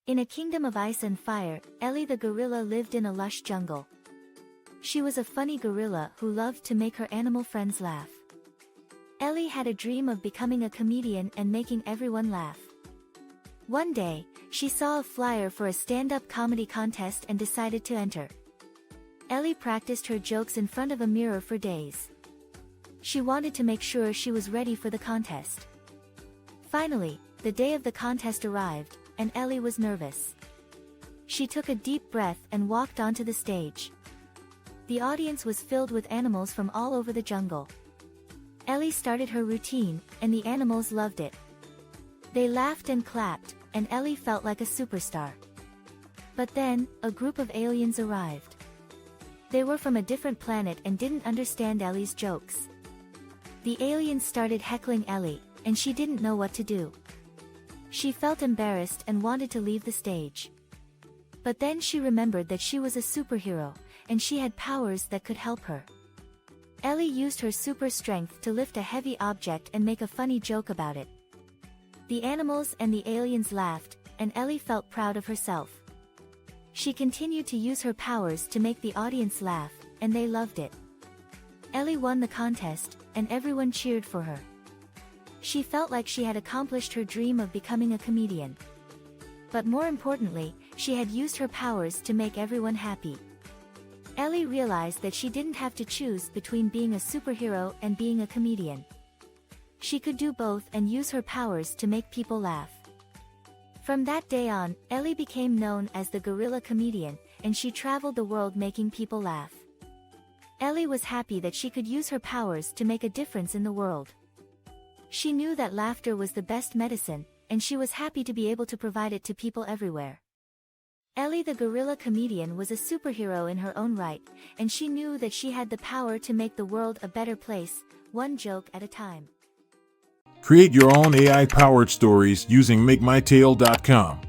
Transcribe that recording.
In a kingdom of ice and fire, Ellie the gorilla lived in a lush jungle. She was a funny gorilla who loved to make her animal friends laugh. Ellie had a dream of becoming a comedian and making everyone laugh. One day, she saw a flyer for a stand-up comedy contest and decided to enter. Ellie practiced her jokes in front of a mirror for days. She wanted to make sure she was ready for the contest. Finally, the day of the contest arrived, and Ellie was nervous. She took a deep breath and walked onto the stage. The audience was filled with animals from all over the jungle. Ellie started her routine, and the animals loved it. They laughed and clapped, and Ellie felt like a superstar. But then, a group of aliens arrived. They were from a different planet and didn't understand Ellie's jokes. The aliens started heckling Ellie, and she didn't know what to do. She felt embarrassed and wanted to leave the stage. But then she remembered that she was a superhero, and she had powers that could help her. Ellie used her super strength to lift a heavy object and make a funny joke about it. The animals and the aliens laughed, and Ellie felt proud of herself. She continued to use her powers to make the audience laugh, and they loved it. Ellie won the contest, and everyone cheered for her. She felt like she had accomplished her dream of becoming a comedian. But more importantly, she had used her powers to make everyone happy. Ellie realized that she didn't have to choose between being a superhero and being a comedian. She could do both and use her powers to make people laugh. From that day on, Ellie became known as the gorilla comedian, and she traveled the world making people laugh. Ellie was happy that she could use her powers to make a difference in the world. She knew that laughter was the best medicine, and she was happy to be able to provide it to people everywhere. Ellie the gorilla comedian was a superhero in her own right, and she knew that she had the power to make the world a better place, one joke at a time. Create your own AI-powered stories using MakeMyTale.com.